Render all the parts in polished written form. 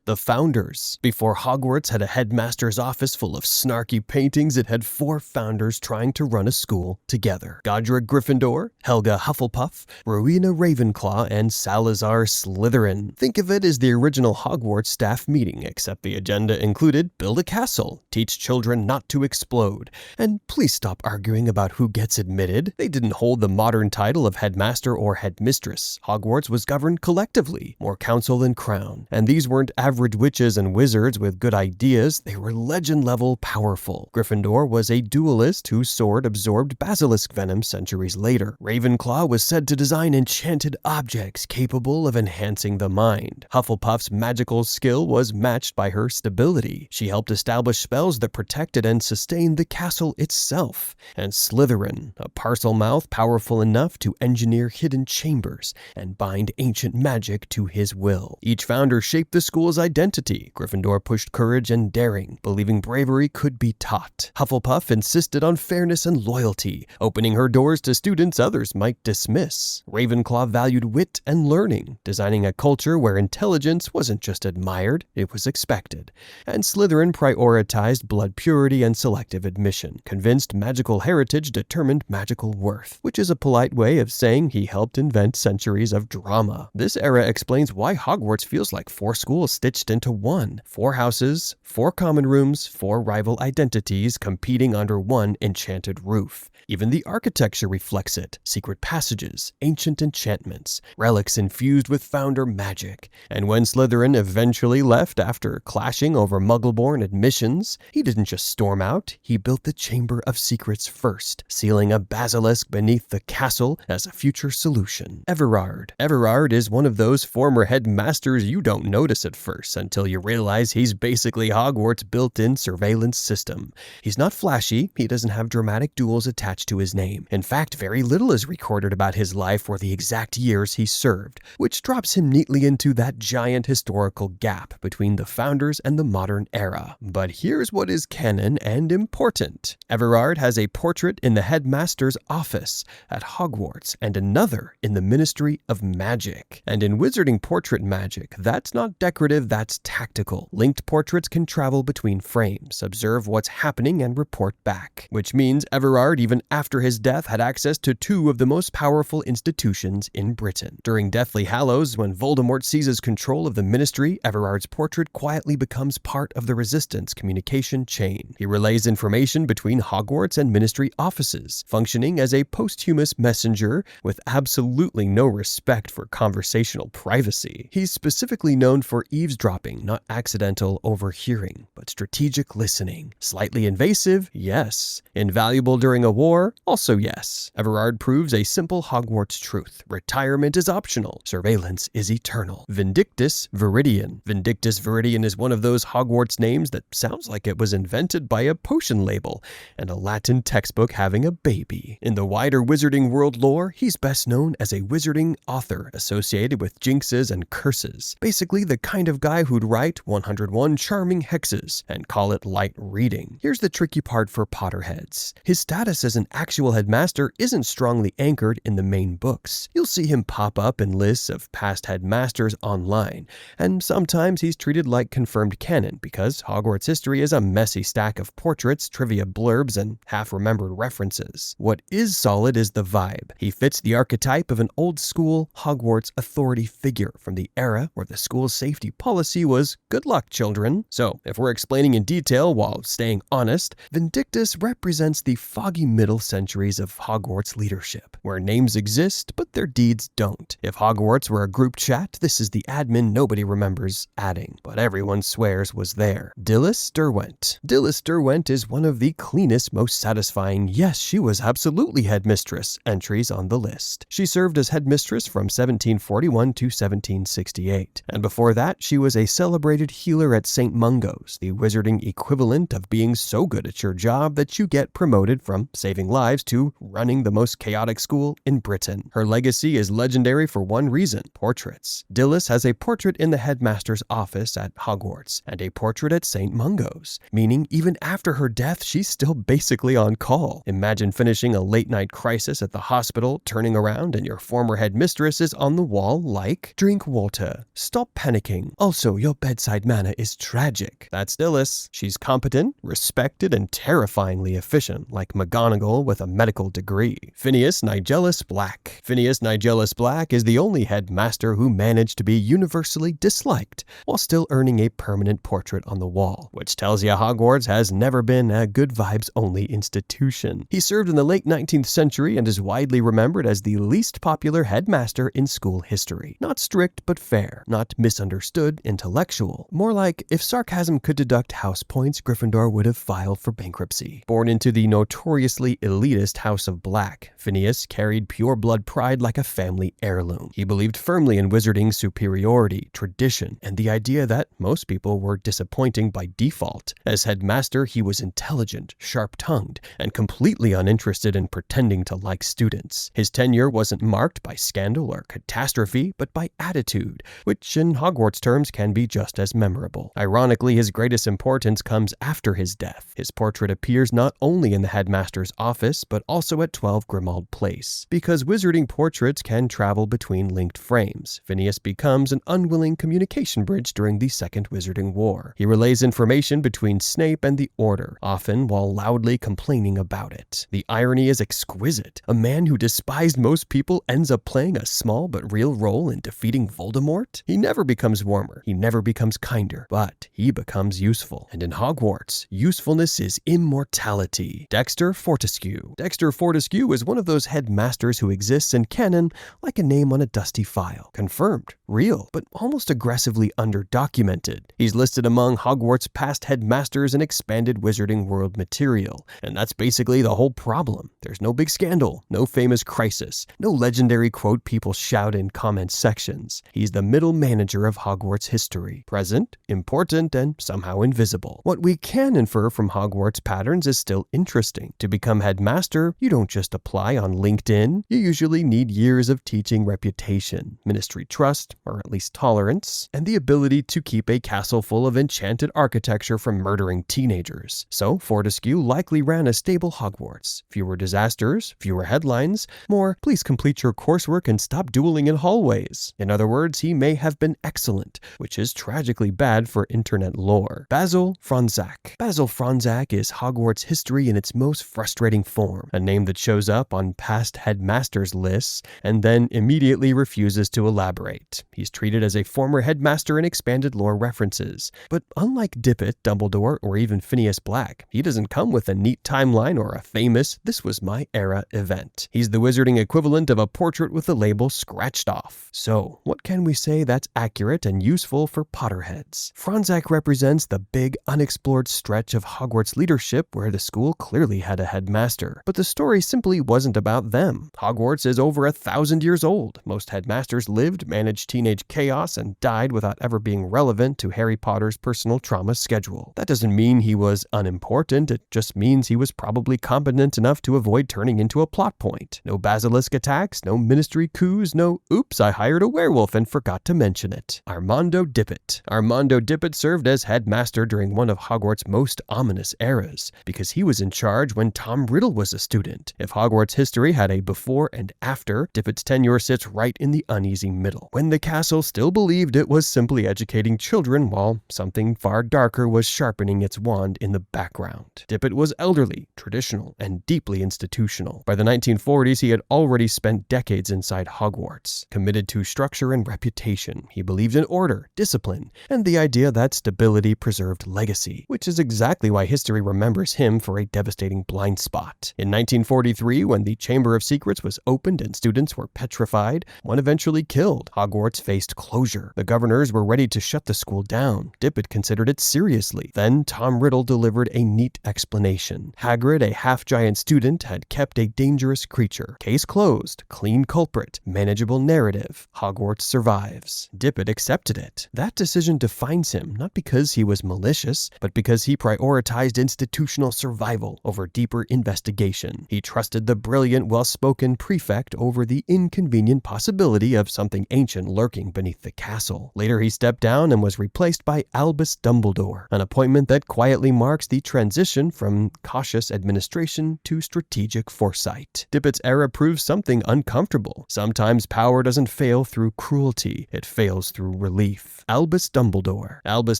The founders. Before Hogwarts had a headmaster's office full of snarky paintings, it had 4 founders trying to run a school together. Godric Gryffindor, Helga Hufflepuff, Rowena Ravenclaw, and Salazar Slytherin. Think of it as the original Hogwarts staff meeting, except the agenda included build a castle, teach children not to explode, and please stop arguing about who gets admitted. They didn't hold the modern title of headmaster or headmistress. Hogwarts was governed collectively, more council than crown, and these weren't average witches and wizards with good ideas, they were legend-level powerful. Gryffindor was a duelist whose sword absorbed basilisk venom centuries later. Ravenclaw was said to design enchanted objects capable of enhancing the mind. Hufflepuff's magical skill was matched by her stability. She helped establish spells that protected and sustained the castle itself. And Slytherin, a parcel mouth powerful enough to engineer hidden chambers and bind ancient magic to his will. Each founder shaped the school's identity. Gryffindor pushed courage and daring, believing bravery could be taught. Hufflepuff insisted on fairness and loyalty, opening her doors to students others might dismiss. Ravenclaw valued wit and learning, designing a culture where intelligence wasn't just admired, it was expected. And Slytherin prioritized blood purity and selective admission, convinced magical heritage determined magical worth, which is a polite way of saying he helped invent centuries of drama. This era explains why Hogwarts feels like 4 schools stitched into one. 4 houses, 4 common rooms, 4 rival identities competing under one enchanted roof. Even the architecture reflects it. Secret passages, ancient enchantments, relics infused with founder magic. And when Slytherin eventually left after clashing over Muggleborn admissions, he didn't just storm out, he built the Chamber of Secrets first, sealing a basilisk beneath the castle as a future solution. Everard. Everard is one of those former headmasters you don't notice at first until you realize he's basically Hogwarts' built-in surveillance system. He's not flashy, he doesn't have dramatic duels attached to his name. In fact, very little is recorded about his life or the exact years he served, which drops him neatly into that giant historical gap between the founders and the modern era. But here's what is canon and important. Everard has a portrait in the headmaster's office at Hogwarts and another in the Ministry of Magic. And in wizarding portrait magic, that's not decorative, that's tactical. Linked portraits can travel between frames, observe what's happening, and report back. Which means Everard, even after his death, had access to 2 of the most powerful institutions in Britain. During Deathly Hallows, when Voldemort seizes control of the Ministry, Everard's portrait quietly becomes part of the Resistance communication chain. He relays information between Hogwarts and Ministry offices, functioning as a posthumous messenger with absolutely no respect for conversational privacy. He's specifically known for eavesdropping, not accidental overhearing, but strategic listening. Slightly invasive, yes. Invaluable during a war, also yes. Everard proves a simple Hogwarts truth. Retirement is optional. Surveillance is eternal. Vindictus Vidian. Vindictus Vidian is one of those Hogwarts names that sounds like it was invented by a potion label and a Latin textbook having a baby. In the wider wizarding world lore, he's best known as a wizarding author associated with jinxes and curses. Basically the kind of guy who'd write 101 charming hexes and call it light reading. Here's the tricky part for Potterheads. His status as an actual headmaster isn't strongly anchored in the main books. You'll see him pop up in lists of past headmasters online, and sometimes he's treated like confirmed canon because Hogwarts history is a messy stack of portraits, trivia blurbs, and half-remembered references. What is solid is the vibe. He fits the archetype of an old-school Hogwarts authority figure from the era where the school's safety policy was good luck, children. So, if we're explaining in detail while staying honest, Vindictus represents the foggy middle centuries of Hogwarts leadership, where names exist but their deeds don't. If Hogwarts were a group chat, this is the admin nobody remembers adding, but everyone swears was there. Dillis Derwent. Dillis Derwent is one of the cleanest, most satisfying, yes, she was absolutely headmistress, entries on the list. She served as headmistress from 1741 to 1768, and before that, she was a celebrated healer at St. Mungo's, the wizarding equivalent of being so good at your job that you get promoted from saving lives to running the most chaotic school in Britain. Her legacy is legendary for one reason: portraits. Dillis has a portrait in the headmaster's office at Hogwarts and a portrait at St. Mungo's, meaning even after her death, she's still basically on call. Imagine finishing a late-night crisis at the hospital, turning around, and your former headmistress is on the wall like, "Drink water. Stop panicking. I'll Also, your bedside manner is tragic. That's Dillis. She's competent, respected, and terrifyingly efficient, like McGonagall with a medical degree. Phineas Nigellus Black. Phineas Nigellus Black is the only headmaster who managed to be universally disliked while still earning a permanent portrait on the wall, which tells you Hogwarts has never been a good vibes-only institution. He served in the late 19th century and is widely remembered as the least popular headmaster in school history. Not strict but fair, not misunderstood intellectual. More like, if sarcasm could deduct house points, Gryffindor would have filed for bankruptcy. Born into the notoriously elitist House of Black, Phineas carried pure-blood pride like a family heirloom. He believed firmly in wizarding's superiority, tradition, and the idea that most people were disappointing by default. As headmaster, he was intelligent, sharp-tongued, and completely uninterested in pretending to like students. His tenure wasn't marked by scandal or catastrophe, but by attitude, which in Hogwarts terms can be just as memorable. Ironically, his greatest importance comes after his death. His portrait appears not only in the headmaster's office, but also at 12 Grimmauld Place. Because wizarding portraits can travel between linked frames, Phineas becomes an unwilling communication bridge during the Second Wizarding War. He relays information between Snape and the Order, often while loudly complaining about it. The irony is exquisite. A man who despised most people ends up playing a small but real role in defeating Voldemort? He never becomes warmer, he never becomes kinder, but he becomes useful. And in Hogwarts, usefulness is immortality. Dexter Fortescue. Dexter Fortescue is one of those headmasters who exists in canon like a name on a dusty file. Confirmed, real, but almost aggressively underdocumented. He's listed among Hogwarts' past headmasters in expanded Wizarding World material, and that's basically the whole problem. There's no big scandal, no famous crisis, no legendary quote people shout in comment sections. He's the middle manager of Hogwarts history. Present, important, and somehow invisible. What we can infer from Hogwarts patterns is still interesting. To become headmaster, you don't just apply on LinkedIn. You usually need years of teaching reputation, ministry trust, or at least tolerance, and the ability to keep a castle full of enchanted architecture from murdering teenagers. So Fortescue likely ran a stable Hogwarts. Fewer disasters, fewer headlines, more please complete your coursework and stop dueling in hallways. In other words, he may have been excellent, which is tragically bad for internet lore. Basil Fronsac. Basil Fronsac is Hogwarts history in its most frustrating form, a name that shows up on past headmasters lists and then immediately refuses to elaborate. He's treated as a former headmaster in expanded lore references. But unlike Dippet, Dumbledore, or even Phineas Black, he doesn't come with a neat timeline or a famous "this was my era" event. He's the wizarding equivalent of a portrait with the label scratched off. So, what can we say that's accurate and useful for Potterheads? Fronsac represents the big, unexplored stretch of Hogwarts leadership where the school clearly had a headmaster. But the story simply wasn't about them. Hogwarts is over 1,000 years old. Most headmasters lived, managed teenage chaos, and died without ever being relevant to Harry Potter's personal trauma schedule. That doesn't mean he was unimportant, it just means he was probably competent enough to avoid turning into a plot point. No basilisk attacks, no ministry coups, no "oops, I hired a werewolf and forgot to mention it." Armando Dippet. Armando Dippet served as headmaster during one of Hogwarts' most ominous eras, because he was in charge when Tom Riddle was a student. If Hogwarts history had a before and after, Dippet's tenure sits right in the uneasy middle, when the castle still believed it was simply educating children while something far darker was sharpening its wand in the background. Dippet was elderly, traditional, and deeply institutional. By the 1940s, he had already spent decades inside Hogwarts. Committed to structure and reputation, he believed in order, discipline, and the idea that stability preserved legacy, which is exactly why history remembers him for a devastating blind spot. In 1943, when the Chamber of Secrets was opened and students were petrified, one eventually killed. Hogwarts faced closure. The governors were ready to shut the school down. Dippet considered it seriously. Then Tom Riddle delivered a neat explanation. Hagrid, a half-giant student, had kept a dangerous creature. Case closed. Clean culprit. Manageable narrative. Hogwarts survives. Dippet accepted it. That decision defines him, not because he was malicious, but because he prioritized institutional survival over deeper investigation. He trusted the brilliant, well-spoken prefect over the inconvenient possibility of something ancient lurking beneath the castle. Later, he stepped down and was replaced by Albus Dumbledore, an appointment that quietly marks the transition from cautious administration to strategic foresight. Dippet's era proves something uncomfortable. Sometimes power doesn't fail through cruelty, it fails through relief. life. Albus Dumbledore. Albus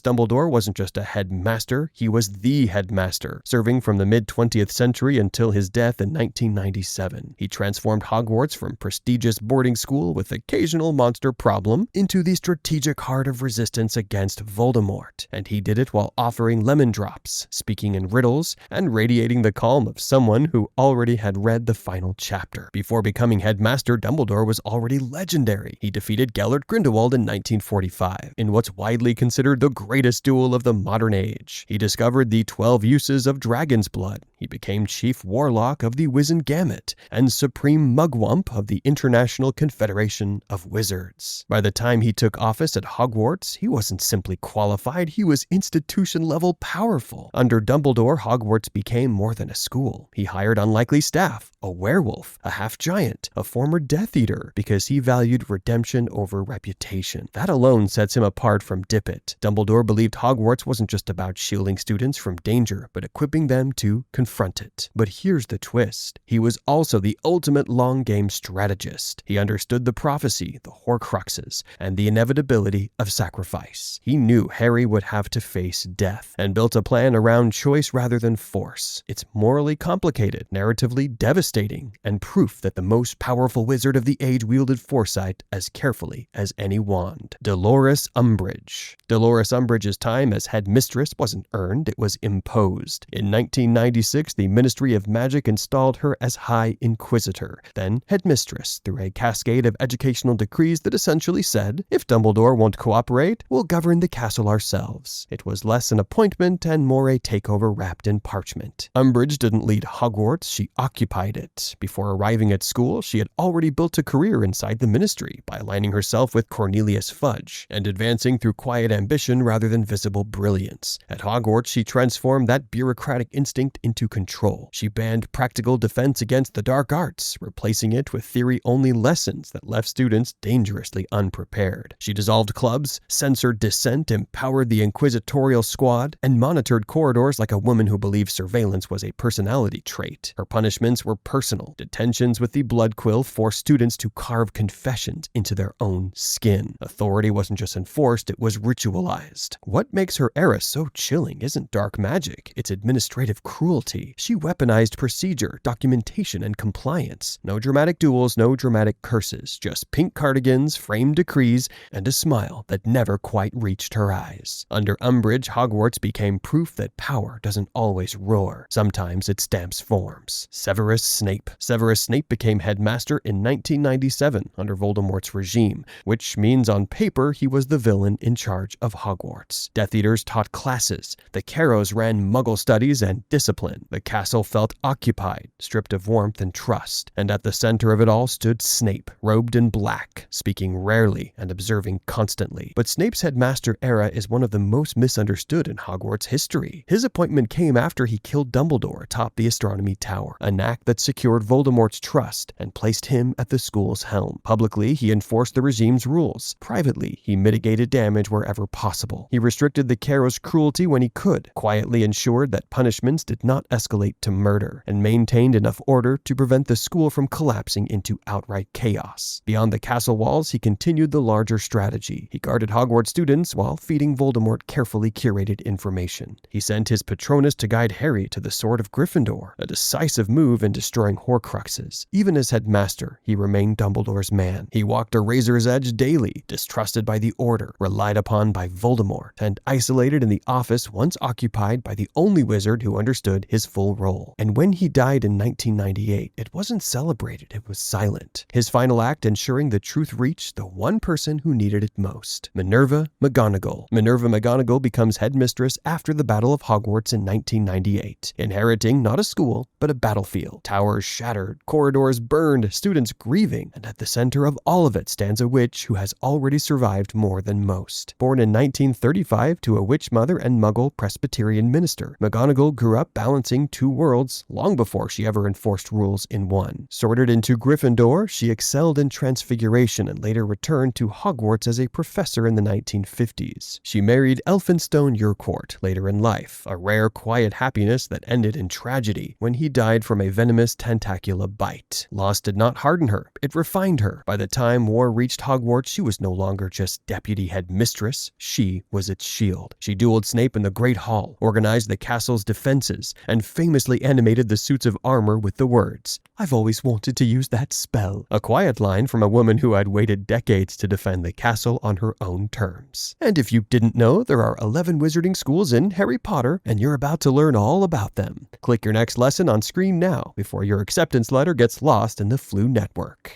Dumbledore wasn't just a headmaster, he was the headmaster, serving from the mid-20th century until his death in 1997. He transformed Hogwarts from prestigious boarding school with occasional monster problem into the strategic heart of resistance against Voldemort, and he did it while offering lemon drops, speaking in riddles, and radiating the calm of someone who already had read the final chapter. Before becoming headmaster, Dumbledore was already legendary. He defeated Gellert Grindelwald in 1945, in what's widely considered the greatest duel of the modern age. He discovered the 12 uses of dragon's blood. He became chief warlock of the Wizengamot and supreme mugwump of the International Confederation of Wizards. By the time he took office at Hogwarts, he wasn't simply qualified, he was institution-level powerful. Under Dumbledore, Hogwarts became more than a school. He hired unlikely staff, a werewolf, a half-giant, a former Death Eater, because he valued redemption over reputation. That alone sets him apart from Dippet. Dumbledore believed Hogwarts wasn't just about shielding students from danger, but equipping them to confront it. But here's the twist. He was also the ultimate long-game strategist. He understood the prophecy, the Horcruxes, and the inevitability of sacrifice. He knew Harry would have to face death, and built a plan around choice rather than force. It's morally complicated, narratively devastating, and proof that the most powerful wizard of the age wielded foresight as carefully as any wand. Dolores Umbridge. Dolores Umbridge's time as headmistress wasn't earned, it was imposed. In 1996, the Ministry of Magic installed her as High Inquisitor, then headmistress, through a cascade of educational decrees that essentially said, if Dumbledore won't cooperate, we'll govern the castle ourselves. It was less an appointment and more a takeover wrapped in parchment. Umbridge didn't lead Hogwarts, she occupied it. Before arriving at school, she had already built a career inside the ministry by aligning herself with Cornelius Fudge and advancing through quiet ambition rather than visible brilliance. At Hogwarts, she transformed that bureaucratic instinct into control. She banned practical defense against the dark arts, replacing it with theory-only lessons that left students dangerously unprepared. She dissolved clubs, censored dissent, empowered the inquisitorial squad, and monitored corridors like a woman who believed surveillance was a personality trait. Her punishments were personal. Detentions with the blood quill forced students to carve confessions into their own skin. Authority wasn't just enforced, it was ritualized. What makes her era so chilling isn't dark magic, it's administrative cruelty. She weaponized procedure, documentation, and compliance. No dramatic duels, no dramatic curses, just pink cardigans, framed decrees, and a smile that never quite reached her eyes. Under Umbridge, Hogwarts became proof that power doesn't always roar. Sometimes it stamps forms. Severus Snape. Severus Snape became headmaster in 1997 under Voldemort's regime, which means on paper he was the villain in charge of Hogwarts. Death Eaters taught classes. The Carrows ran Muggle studies and discipline. The castle felt occupied, stripped of warmth and trust. And at the center of it all stood Snape, robed in black, speaking rarely and observing constantly. But Snape's headmaster era is one of the most misunderstood in Hogwarts history. His appointment came after he killed Dumbledore atop the Astronomy Tower, an act that secured Voldemort's trust and placed him at the school's helm. Publicly, he enforced the regime's rules. Privately, he mitigated damage wherever possible. He restricted the Carrows' cruelty when he could, quietly ensured that punishments did not escalate to murder, and maintained enough order to prevent the school from collapsing into outright chaos. Beyond the castle walls, he continued the larger strategy. He guarded Hogwarts students while feeding Voldemort carefully curated information. He sent his Patronus to guide Harry to the Sword of Gryffindor, a decisive move in destroying Horcruxes. Even as headmaster, he remained Dumbledore's man. He walked a razor's edge daily, distrusted by the Order, relied upon by Voldemort, and isolated in the office once occupied by the only wizard who understood his full role. And when he died in 1998, it wasn't celebrated, it was silent. His final act ensuring the truth reached the one person who needed it most, Minerva McGonagall. Minerva McGonagall becomes headmistress after the Battle of Hogwarts in 1998, inheriting not a school, but a battlefield. Towers shattered, corridors burned, students grieving, and at the center of all of it stands a witch who has already survived more than most. Born in 1935 to a witch mother and Muggle Presbyterian minister, McGonagall grew up balancing two worlds long before she ever enforced rules in one. Sorted into Gryffindor, she excelled in Transfiguration and later returned to Hogwarts as a professor in the 1950s. She married Elphinstone Urquhart later in life, a rare quiet happiness that ended in tragedy when he died from a venomous tentacula bite. Loss did not harden her, it refined her. By the time war reached Hogwarts, she was no longer just deputy headmistress, she was its shield. She dueled Snape in the Great Hall, organized the castle's defenses, and famously animated the suits of armor with the words, "I've always wanted to use that spell." A quiet line from a woman who had waited decades to defend the castle on her own terms. And if you didn't know, there are 11 wizarding schools in Harry Potter, and you're about to learn all about them. Click your next lesson on screen now before your acceptance letter gets lost in the Flu network.